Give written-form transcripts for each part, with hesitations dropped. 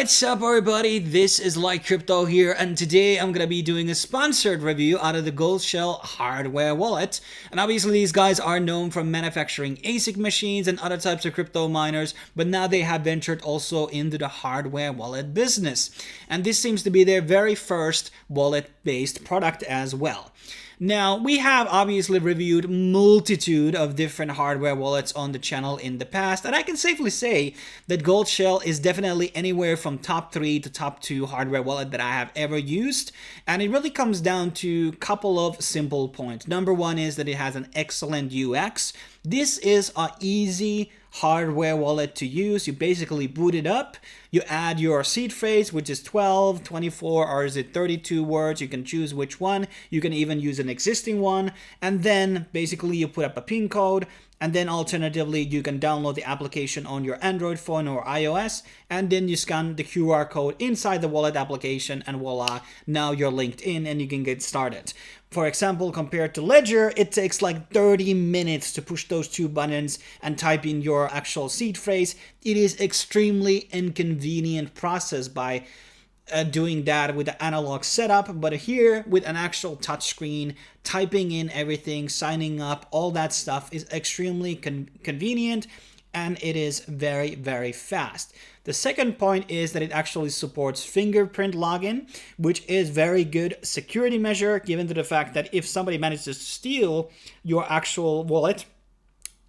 What's up everybody, this is Lite Crypto here, and today I'm gonna be doing a sponsored review out of the Goldshell hardware wallet. And obviously these guys are known for manufacturing ASIC machines and other types of crypto miners, but now they have ventured also into the hardware wallet business. And this seems to be their very first wallet-based product as well. Now, we have obviously reviewed multitude of different hardware wallets on the channel in the past, and I can safely say that Goldshell is definitely anywhere from top 3 to top 2 hardware wallet that I have ever used, and it really comes down to a couple of simple points. Number one is that it has an excellent UX. This is an easy hardware wallet to use. You basically boot it up, you add your seed phrase, which is 12, 24, or is it 32 words. You can choose which one. You can even use an existing one, and then basically you put up a PIN code, and then alternatively you can download the application on your Android phone or iOS, and then you scan the QR code inside the wallet application, and voila, now you're linked in and you can get started. For example, compared to Ledger, it takes like 30 minutes to push those 2 buttons and type in your actual seed phrase. It is extremely inconvenient process by doing that with the analog setup, but here with an actual touchscreen, typing in everything, signing up, all that stuff is extremely convenient, and it is very, very fast. The second point is that it actually supports fingerprint login, which is very good security measure, given to the fact that if somebody manages to steal your actual wallet,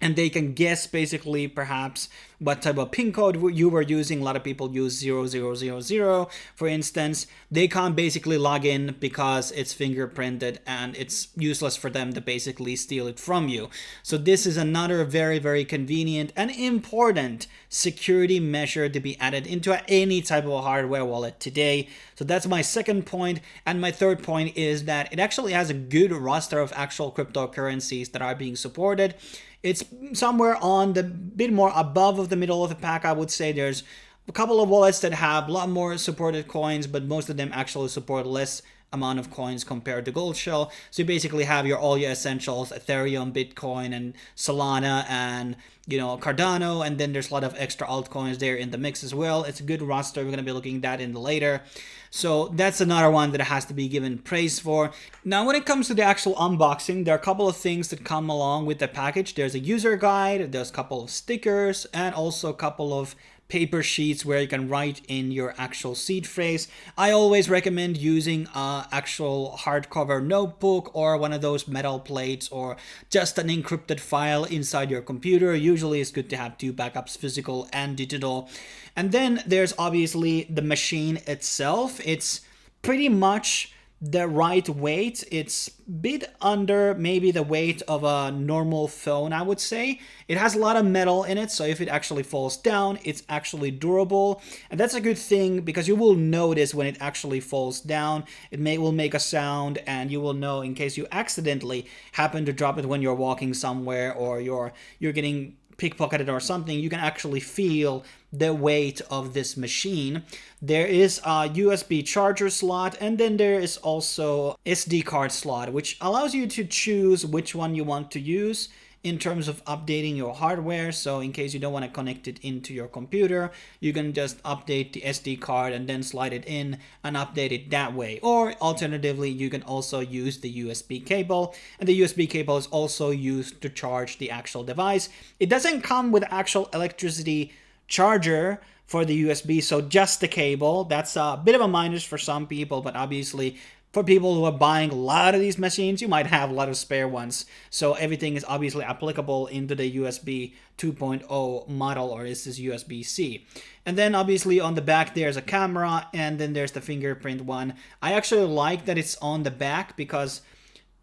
and they can guess basically perhaps what type of PIN code you were using. A lot of people use 0000, for instance. They can't basically log in because it's fingerprinted and it's useless for them to basically steal it from you. So this is another very, very convenient and important security measure to be added into any type of hardware wallet today. So that's my second point. And my third point is that it actually has a good roster of actual cryptocurrencies that are being supported. It's somewhere on the bit more above of the middle of the pack, I would say. There's a couple of wallets that have a lot more supported coins, but most of them actually support less amount of coins compared to Goldshell. So you basically have all your essentials, Ethereum, Bitcoin, and Solana, and Cardano, and then there's a lot of extra altcoins there in the mix as well. It's a good roster. We're going to be looking at that in the later. So that's another one that has to be given praise for. Now, when it comes to the actual unboxing, there are a couple of things that come along with the package. There's a user guide, there's a couple of stickers, and also a couple of paper sheets where you can write in your actual seed phrase. I always recommend using an actual hardcover notebook or one of those metal plates or just an encrypted file inside your computer. Usually it's good to have 2 backups, physical and digital. And then there's obviously the machine itself. It's pretty much the right weight. It's a bit under maybe the weight of a normal phone, I would say. It has a lot of metal in it, so if it actually falls down, it's actually durable. And that's a good thing because you will notice when it actually falls down. It will make a sound, and you will know in case you accidentally happen to drop it when you're walking somewhere or you're getting pickpocketed or something, you can actually feel the weight of this machine. There is a USB charger slot, and then there is also SD card slot, which allows you to choose which one you want to use in terms of updating your hardware. So in case you don't want to connect it into your computer, you can just update the SD card and then slide it in and update it that way. Or alternatively, you can also use the USB cable, and the USB cable is also used to charge the actual device. It doesn't come with actual electricity charger for the USB, so just the cable. That's a bit of a minus for some people, but obviously for people who are buying a lot of these machines, you might have a lot of spare ones. So everything is obviously applicable into the USB 2.0 model, or is this USB-C. And then obviously on the back there's a camera, and then there's the fingerprint one. I actually like that it's on the back because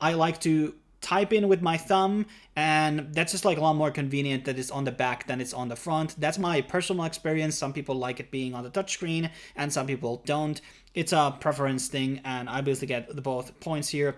I like to type in with my thumb, and that's just like a lot more convenient that it's on the back than it's on the front. That's my personal experience. Some people like it being on the touchscreen and some people don't. It's a preference thing, and I basically get the both points here.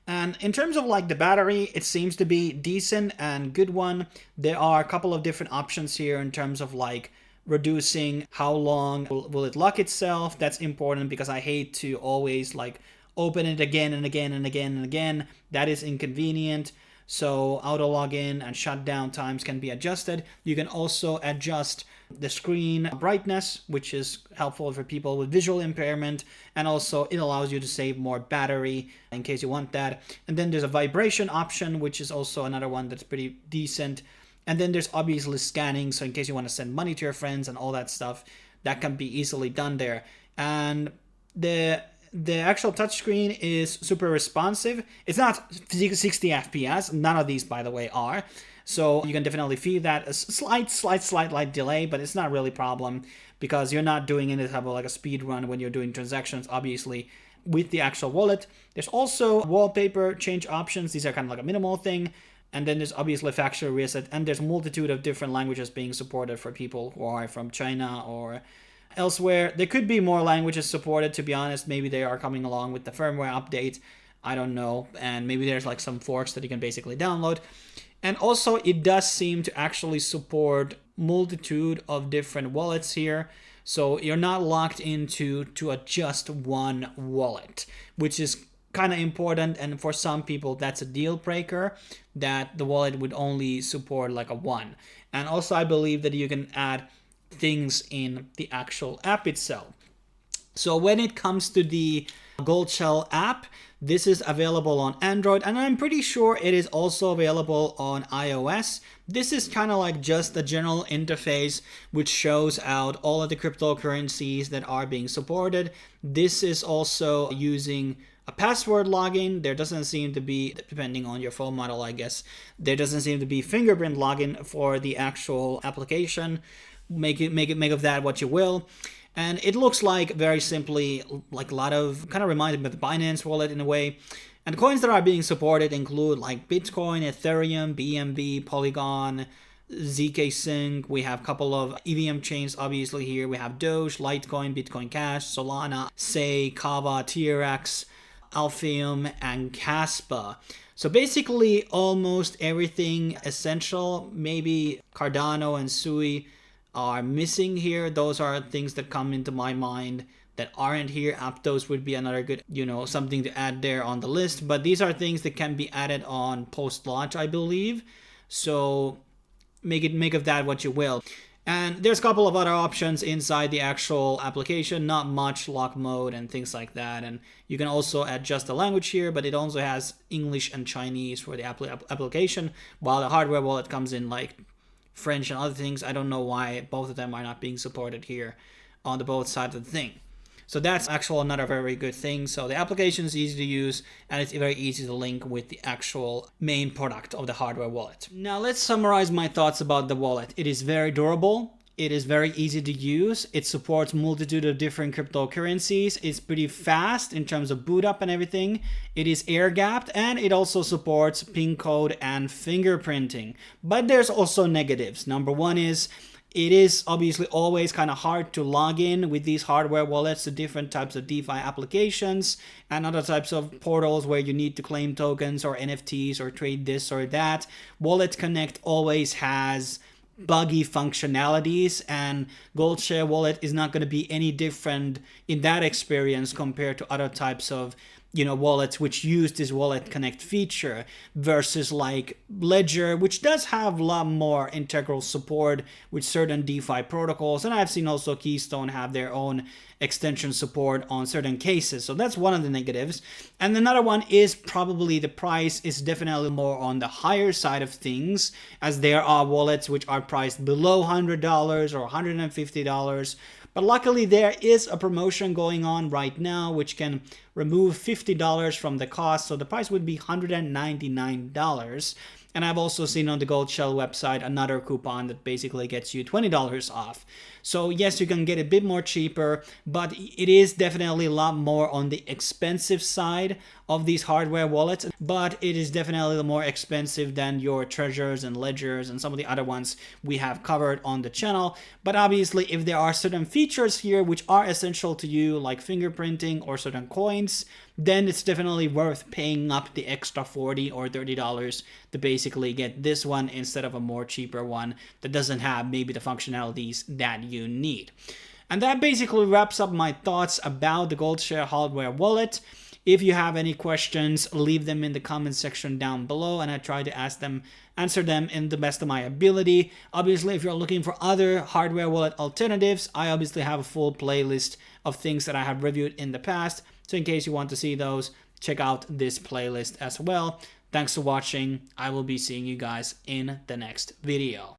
And in terms of like the battery, it seems to be decent and good one. There are a couple of different options here in terms of like reducing how long will it lock itself. That's important because I hate to always like open it again and again and again and again. That is inconvenient. So auto login and shutdown times can be adjusted. You can also adjust the screen brightness, which is helpful for people with visual impairment, and also it allows you to save more battery in case you want that. And then there's a vibration option, which is also another one that's pretty decent. And then there's obviously scanning, so in case you want to send money to your friends and all that stuff, that can be easily done there. And the actual touchscreen is super responsive. It's not 60 FPS. None of these, by the way, are. So you can definitely feel that a slight delay, but it's not really a problem because you're not doing any type of like a speed run when you're doing transactions, obviously, with the actual wallet. There's also wallpaper change options. These are kind of like a minimal thing. And then there's obviously factory reset, and there's a multitude of different languages being supported for people who are from China or elsewhere. There could be more languages supported, to be honest. Maybe they are coming along with the firmware update. I don't know. And maybe there's like some forks that you can basically download. And also it does seem to actually support multitude of different wallets here. So you're not locked into just one wallet, which is kind of important, and for some people that's a deal breaker, that the wallet would only support like a one. And also I believe that you can add things in the actual app itself. So when it comes to the Goldshell app, this is available on Android, and I'm pretty sure it is also available on iOS. This is kind of like just a general interface which shows out all of the cryptocurrencies that are being supported. This is also using a password login. There doesn't seem to be, depending on your phone model, I guess, there doesn't seem to be fingerprint login for the actual application. Make of that what you will. And it looks like, very simply, like a lot of, kind of reminded me of the Binance wallet in a way. And the coins that are being supported include like Bitcoin, Ethereum, BNB, Polygon, ZK Sync. We have a couple of EVM chains obviously here. We have Doge, Litecoin, Bitcoin Cash, Solana, Say, Kava, TRX, Alphium, and Caspa. So basically almost everything essential. Maybe Cardano and Sui are missing here. Those are things that come into my mind that aren't here. Aptos would be another good, something to add there on the list. But these are things that can be added on post-launch, I believe. So make of that what you will. And there's a couple of other options inside the actual application, not much, lock mode and things like that. And you can also adjust the language here, but it also has English and Chinese for the application, while the hardware wallet comes in like French and other things. I don't know why both of them are not being supported here on the both sides of the thing. So that's actually another very good thing. So the application is easy to use, and it's very easy to link with the actual main product of the hardware wallet. Now let's summarize my thoughts about the wallet. It is very durable. It is very easy to use. It supports multitude of different cryptocurrencies. It's pretty fast in terms of boot up and everything. It is air gapped, and it also supports PIN code and fingerprinting. But there's also negatives. Number one is it is obviously always kind of hard to log in with these hardware wallets to different types of DeFi applications and other types of portals where you need to claim tokens or NFTs or trade this or that. Wallet Connect always has buggy functionalities, and Goldshell wallet is not going to be any different in that experience compared to other types of wallets which use this Wallet Connect feature, versus like Ledger, which does have a lot more integral support with certain DeFi protocols. And I've seen also Keystone have their own extension support on certain cases. So that's one of the negatives. And another one is probably the price is definitely more on the higher side of things, as there are wallets which are priced below $100 or $150. But luckily there is a promotion going on right now which can remove $50 from the cost, so the price would be $199. And I've also seen on the Goldshell website another coupon that basically gets you $20 off. So yes, you can get a bit more cheaper, but it is definitely a lot more on the expensive side of these hardware wallets, but it is definitely more expensive than your Treasures and Ledgers and some of the other ones we have covered on the channel. But obviously, if there are certain features here which are essential to you, like fingerprinting or certain coins, then it's definitely worth paying up the extra $40 or $30 to basically get this one instead of a more cheaper one that doesn't have maybe the functionalities that you need. And that basically wraps up my thoughts about the Goldshell hardware wallet. If you have any questions, leave them in the comment section down below, and I try to answer them in the best of my ability. Obviously, if you're looking for other hardware wallet alternatives, I obviously have a full playlist of things that I have reviewed in the past. So in case you want to see those, check out this playlist as well. Thanks for watching. I will be seeing you guys in the next video.